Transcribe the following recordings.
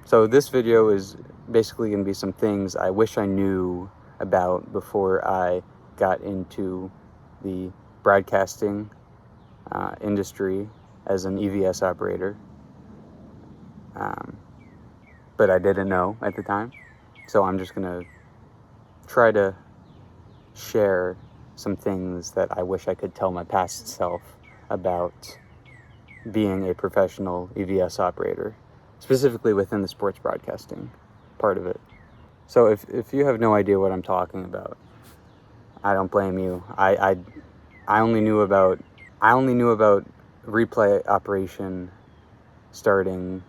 So this video is basically going to be some things I wish I knew about before I got into the broadcasting industry as an EVS operator. But I didn't know at the time. So I'm just going to try to share some things that I wish I could tell my past self about being a professional EVS operator, specifically within the sports broadcasting part of it. So if you have no idea what I'm talking about, I don't blame you. I only knew about replay operation starting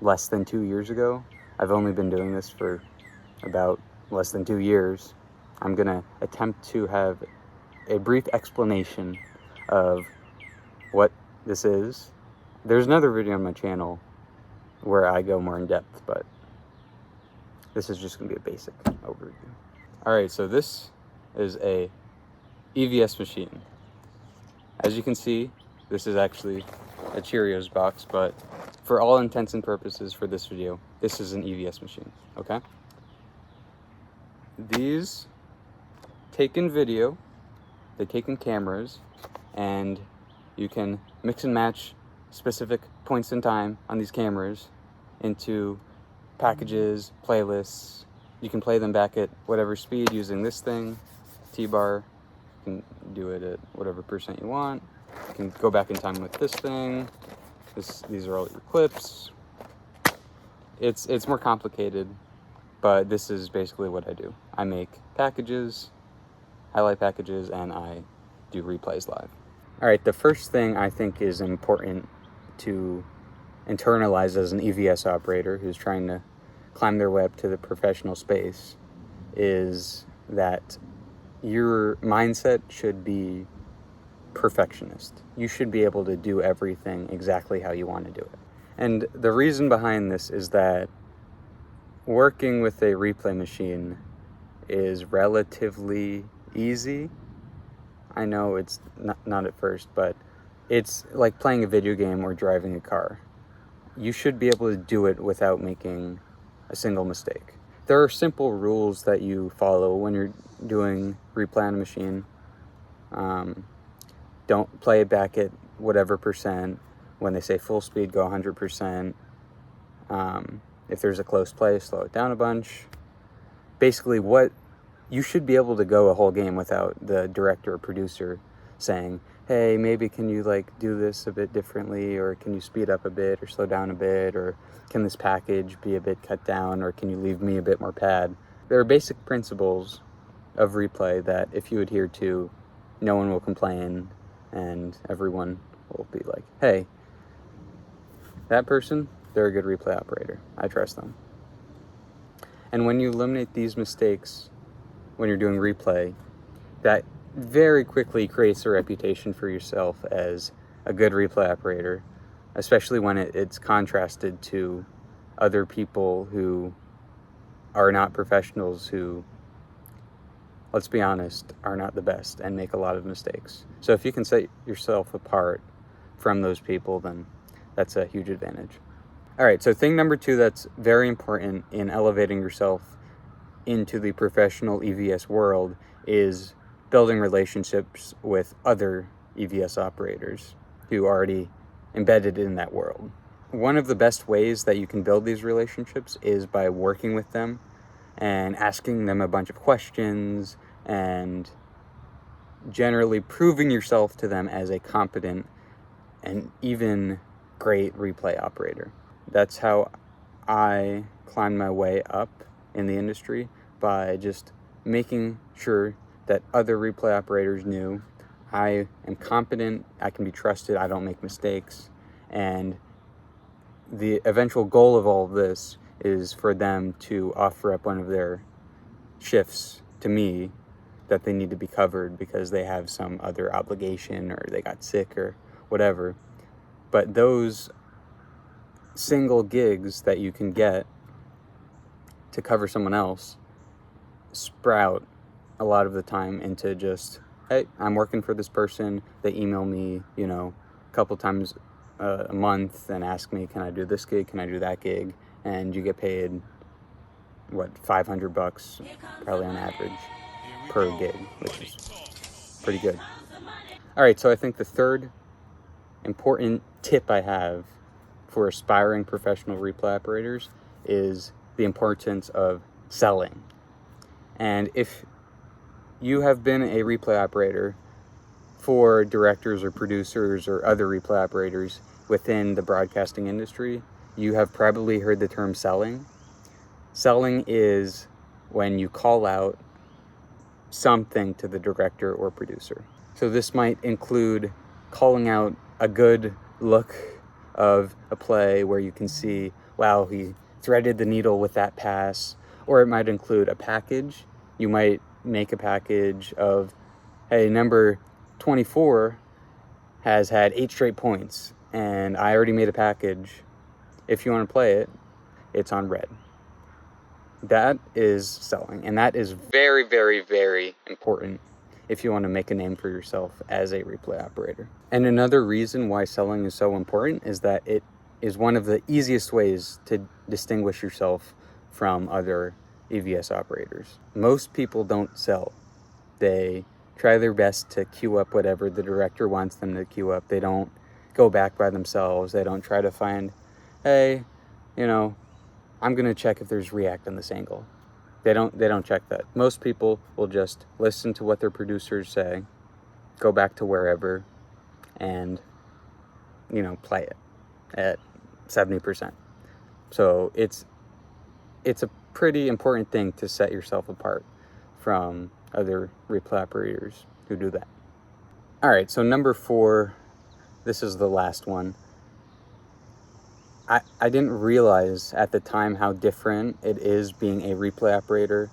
less than 2 years ago. I've only been doing this for about less than 2 years. I'm gonna attempt to have a brief explanation of what this is. There's another video on my channel where I go more in depth, but this is just gonna be a basic overview. All right, so this is a EVS machine. As you can see, this is actually a Cheerios box, but for all intents and purposes for this video, this is an EVS machine, okay? These take in video, they take in cameras, and you can mix and match specific points in time on these cameras into packages, playlists. You can play them back at whatever speed using this thing, T-bar. You can do it at whatever percent you want. You can go back in time with this thing. These are all your clips. It's more complicated, but this is basically what I do. I make packages, highlight packages, and I do replays live. All right, the first thing I think is important to internalize as an EVS operator who's trying to climb their way up to the professional space is that your mindset should be perfectionist. You should be able to do everything exactly how you want to do it. And the reason behind this is that working with a replay machine is relatively easy. I know it's not at first, but it's like playing a video game or driving a car. You should be able to do it without making a single mistake. There are simple rules that you follow when you're doing replay on a machine. Don't play it back at whatever percent. When they say full speed, go 100%. If there's a close play, slow it down a bunch. Basically, you should be able to go a whole game without the director or producer saying, hey, maybe can you do this a bit differently, or can you speed up a bit or slow down a bit, or can this package be a bit cut down, or can you leave me a bit more pad? There are basic principles of replay that if you adhere to, no one will complain, and everyone will be like, hey, that person, they're a good replay operator. I trust them. And when you eliminate these mistakes when you're doing replay, that very quickly creates a reputation for yourself as a good replay operator, especially when it's contrasted to other people who are not professionals, who, let's be honest, are not the best and make a lot of mistakes. So if you can set yourself apart from those people, then that's a huge advantage. All right, so thing number 2 that's very important in elevating yourself into the professional EVS world is building relationships with other EVS operators who are already embedded in that world. One of the best ways that you can build these relationships is by working with them and asking them a bunch of questions and generally proving yourself to them as a competent and even great replay operator. That's how I climbed my way up in the industry, by just making sure that other replay operators knew I am competent, I can be trusted, I don't make mistakes. And the eventual goal of all of this is for them to offer up one of their shifts to me that they need to be covered because they have some other obligation or they got sick or whatever. But those single gigs that you can get to cover someone else sprout a lot of the time into just, hey, I'm working for this person. They email me, a couple times a month and ask me, can I do this gig? Can I do that gig? and you get paid, what, $500 probably on average per gig, which is pretty good. All right, so I think the third important tip I have for aspiring professional replay operators is the importance of selling. And if you have been a replay operator for directors or producers or other replay operators within the broadcasting industry, you have probably heard the term selling. Selling is when you call out something to the director or producer. So this might include calling out a good look of a play where you can see, wow, he threaded the needle with that pass. Or it might include a package. You might make a package of, hey, number 24 has had 8 straight points, and I already made a package. If you want to play it, it's on red. That is selling, and that is very, very, very important if you want to make a name for yourself as a replay operator. And another reason why selling is so important is that it is one of the easiest ways to distinguish yourself from other EVS operators. Most people don't sell. They try their best to queue up whatever the director wants them to queue up. They don't go back by themselves. They don't try to find, hey, I'm gonna check if there's react on this angle. They don't check that. Most people will just listen to what their producers say, go back to wherever, and play it at 70%. So it's a pretty important thing to set yourself apart from other replay operators who do that. All right, so number 4, this is the last one. I didn't realize at the time how different it is being a replay operator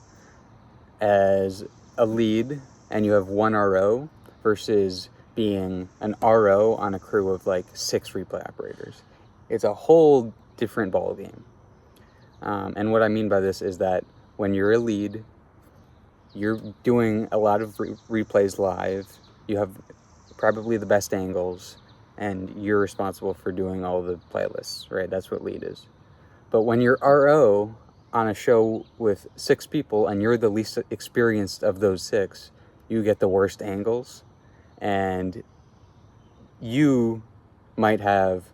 as a lead and you have 1 RO versus being an RO on a crew of like 6 replay operators. It's a whole different ballgame. And what I mean by this is that when you're a lead, you're doing a lot of replays live. You have probably the best angles, and you're responsible for doing all the playlists, right? That's what lead is. But when you're RO on a show with 6 people and you're the least experienced of those 6, you get the worst angles, and you might have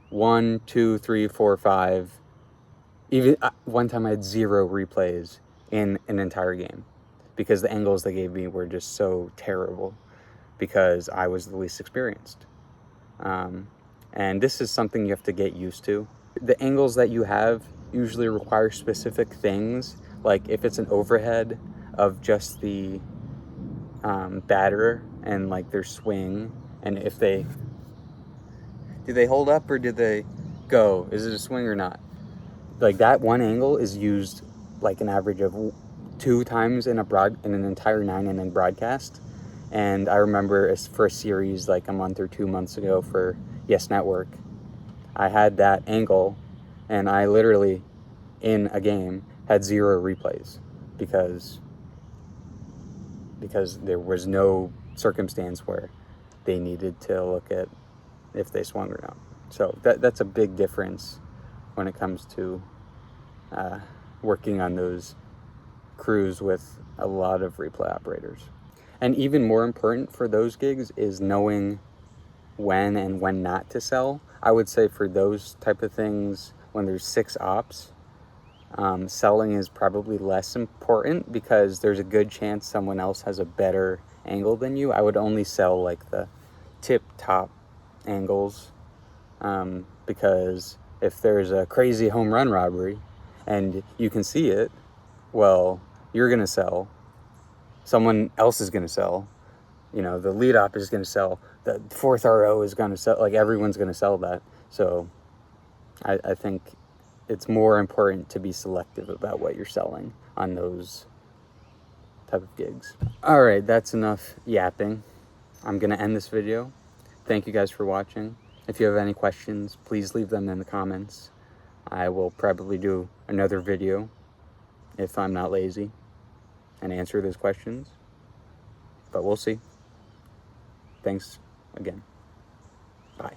1, 2, 3, 4, 5. Even one time I had 0 replays in an entire game because the angles they gave me were just so terrible because I was the least experienced. And this is something you have to get used to. The angles that you have usually require specific things, like if it's an overhead of just the batter and like their swing, and if do they hold up or do they go? Is it a swing or not? Like that one angle is used like an average of 2 times in an entire 9-inning broadcast. And I remember for a series like a month or 2 months ago for Yes Network, I had that angle, and I literally, in a game, had 0 replays because there was no circumstance where they needed to look at if they swung or not. So that's a big difference when it comes to working on those crews with a lot of replay operators. And even more important for those gigs is knowing when and when not to sell. I would say for those type of things, when there's 6 ops, selling is probably less important because there's a good chance someone else has a better angle than you. I would only sell like the tip-top angles because if there's a crazy home run robbery and you can see it, well, you're going to sell. Someone else is going to sell. The lead op is going to sell. The 4th RO is going to sell. Like, everyone's going to sell that. So I think it's more important to be selective about what you're selling on those type of gigs. All right, that's enough yapping. I'm going to end this video. Thank you guys for watching. If you have any questions, please leave them in the comments. I will probably do another video if I'm not lazy and answer those questions, but we'll see. Thanks again. Bye.